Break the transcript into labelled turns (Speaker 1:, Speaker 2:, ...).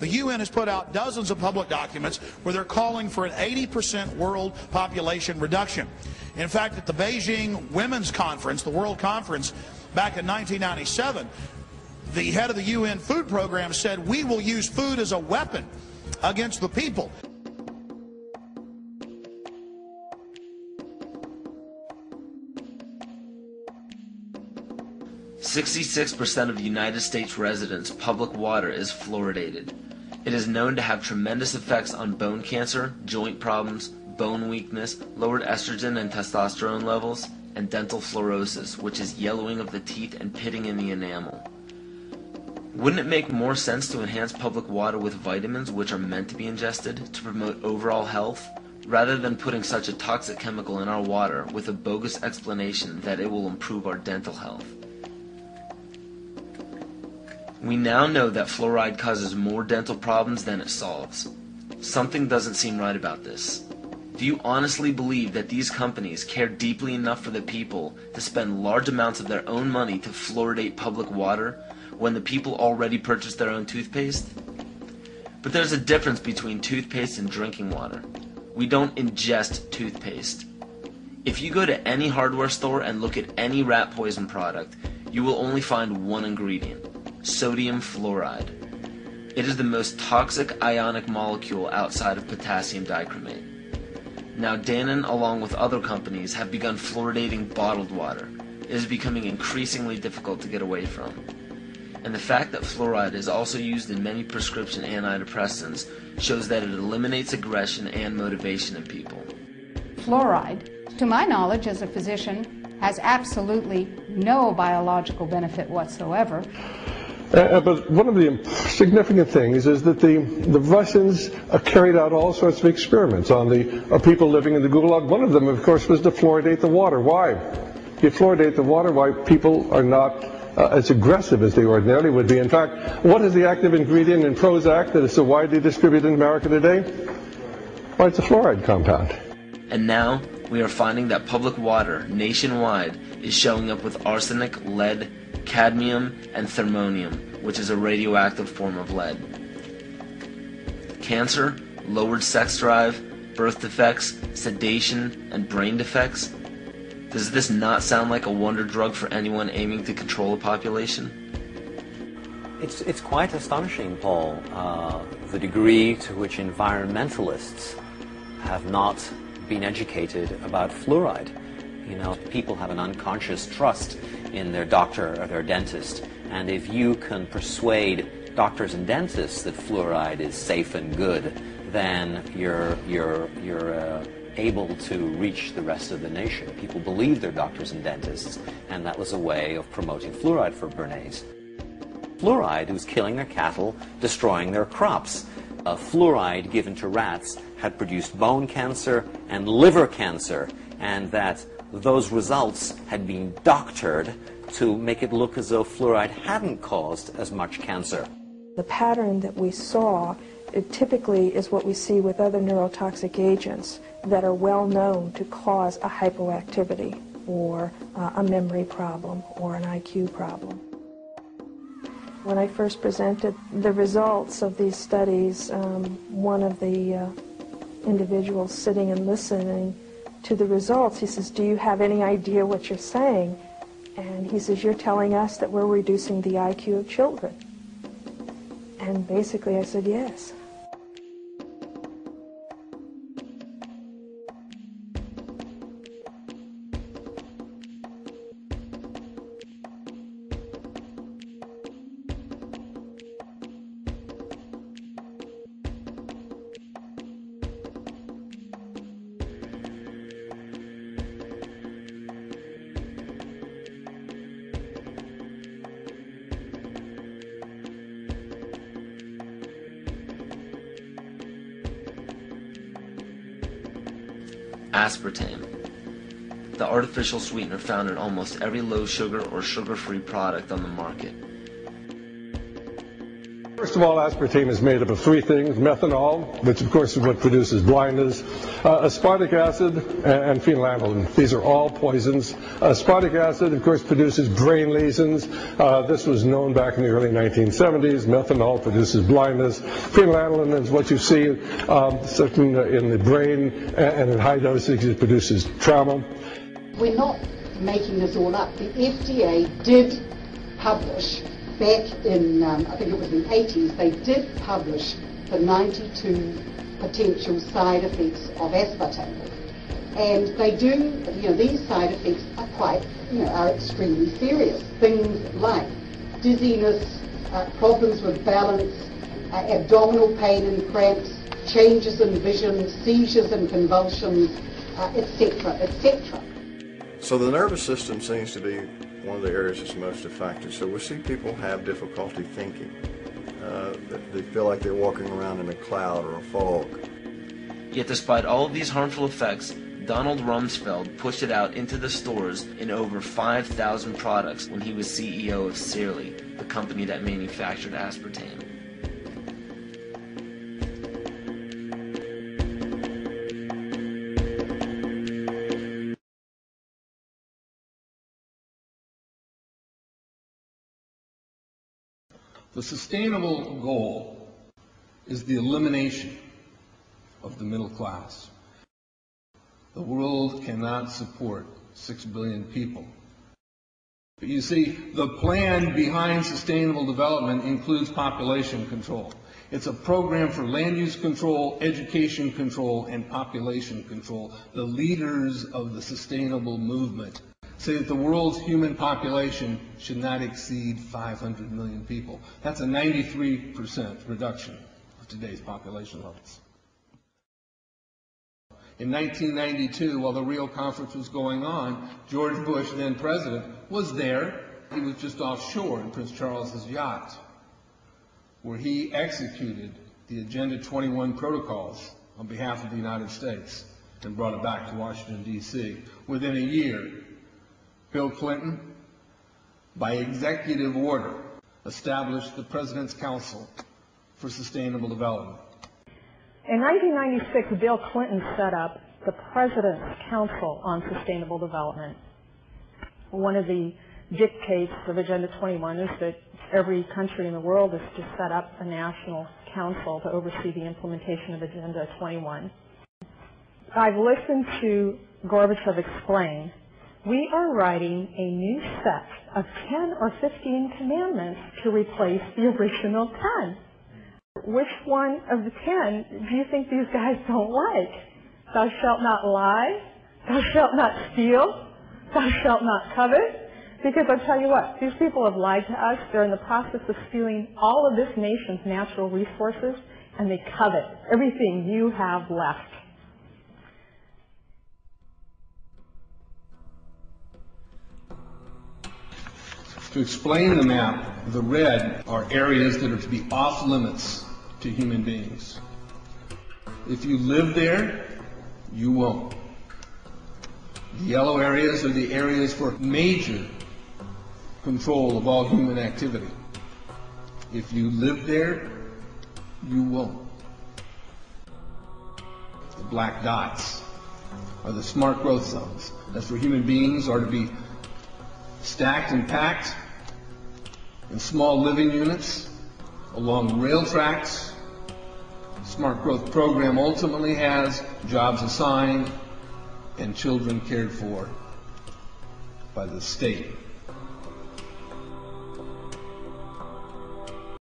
Speaker 1: The UN has put out dozens of public documents where they're calling for an 80% world population reduction. In fact, at the Beijing Women's Conference, the World Conference, back in 1997, the head of the UN Food Program said, "We will use food as a weapon against the people."
Speaker 2: 66% of United States residents' public water is fluoridated. It is known to have tremendous effects on bone cancer, joint problems, bone weakness, lowered estrogen and testosterone levels, and dental fluorosis, which is yellowing of the teeth and pitting in the enamel. Wouldn't it make more sense to enhance public water with vitamins which are meant to be ingested to promote overall health, rather than putting such a toxic chemical in our water with a bogus explanation that it will improve our dental health? We now know that fluoride causes more dental problems than it solves. Something doesn't seem right about this. Do you honestly believe that these companies care deeply enough for the people to spend large amounts of their own money to fluoridate public water when the people already purchase their own toothpaste? But there's a difference between toothpaste and drinking water. We don't ingest toothpaste. If you go to any hardware store and look at any rat poison product, you will only find one ingredient: sodium fluoride. It is the most toxic ionic molecule outside of potassium dichromate. Now Dannon, along with other companies, have begun fluoridating bottled water. It is becoming increasingly difficult to get away from. And the fact that fluoride is also used in many prescription antidepressants shows that it eliminates aggression and motivation in people.
Speaker 3: Fluoride, to my knowledge as a physician, has absolutely no biological benefit whatsoever.
Speaker 4: But one of the significant things is that the Russians carried out all sorts of experiments on the people living in the Gulag. One of them, of course, was to fluoridate the water. Why? You fluoridate the water, why people are not as aggressive as they ordinarily would be. In fact, what is the active ingredient in Prozac that is so widely distributed in America today? Well, it's a fluoride compound.
Speaker 2: And now we are finding that public water nationwide is showing up with arsenic, lead, cadmium, and thermonium, which is a radioactive form of lead. Cancer, lowered sex drive, birth defects, sedation, and brain defects. Does this not sound like a wonder drug for anyone aiming to control a population?
Speaker 5: It's quite astonishing, Paul, the degree to which environmentalists have not been educated about fluoride. You know, people have an unconscious trust in their doctor or their dentist, and if you can persuade doctors and dentists that fluoride is safe and good, then you're able to reach the rest of the nation. People believe their doctors and dentists, and that was a way of promoting fluoride for Bernays. Fluoride was killing their cattle, destroying their crops. Fluoride given to rats had produced bone cancer and liver cancer, and that those results had been doctored to make it look as though fluoride hadn't caused as much cancer.
Speaker 6: The pattern that we saw, it typically is what we see with other neurotoxic agents that are well known to cause a hypoactivity or a memory problem or an IQ problem. When I first presented the results of these studies, one of the individuals sitting and listening to the results, he says, "Do you have any idea what you're saying?" And he says, "You're telling us that we're reducing the IQ of children." And basically I said, yes.
Speaker 2: Aspartame, the artificial sweetener found in almost every low-sugar or sugar-free product on the market.
Speaker 4: First of all, aspartame is made up of three things: methanol, which of course is what produces blindness, aspartic acid, and phenylalanine. These are all poisons. Aspartic acid, of course, produces brain lesions. This was known back in the early 1970s. Methanol produces blindness. Phenylalanine is what you see in the brain, and in high dosage it produces trauma.
Speaker 7: We're not making this all up. The FDA did publish back in, I think it was in the 80s, they did publish the 92 potential side effects of aspartame. And they do, these side effects are quite, are extremely serious. Things like dizziness, problems with balance, abdominal pain and cramps, changes in vision, seizures and convulsions, etc., etc.
Speaker 8: So the nervous system seems to be one of the areas that's most affected. So we see people have difficulty thinking. They feel like they're walking around in a cloud or a fog.
Speaker 2: Yet despite all of these harmful effects, Donald Rumsfeld pushed it out into the stores in over 5,000 products when he was CEO of Searly, the company that manufactured aspartame.
Speaker 9: The sustainable goal is the elimination of the middle class. The world cannot support 6 billion people. But you see, the plan behind sustainable development includes population control. It's a program for land use control, education control, and population control. The leaders of the sustainable movement say that the world's human population should not exceed 500 million people. That's a 93% reduction of today's population levels. In 1992, while the Rio conference was going on, George Bush, then president, was there. He was just offshore in Prince Charles's yacht, where he executed the Agenda 21 protocols on behalf of the United States and brought it back to Washington, D.C. Within a year, Bill Clinton, by executive order, established the President's Council for Sustainable Development.
Speaker 6: In 1996, Bill Clinton set up the President's Council on Sustainable Development. One of the dictates of Agenda 21 is that every country in the world is to set up a national council to oversee the implementation of Agenda 21. I've listened to Gorbachev explain, we are writing a new set of 10 or 15 commandments to replace the original 10. Which one of the 10 do you think these guys don't like? Thou shalt not lie, thou shalt not steal, thou shalt not covet. Because I'll tell you what, these people have lied to us. They're in the process of stealing all of this nation's natural resources, and they covet everything you have left.
Speaker 9: To explain the map, the red are areas that are to be off limits to human beings. If you live there, you won't. The yellow areas are the areas for major control of all human activity. If you live there, you won't. The black dots are the smart growth zones. That's where human beings are to be stacked and packed in small living units along rail tracks. The smart growth program ultimately has jobs assigned and children cared for by the state.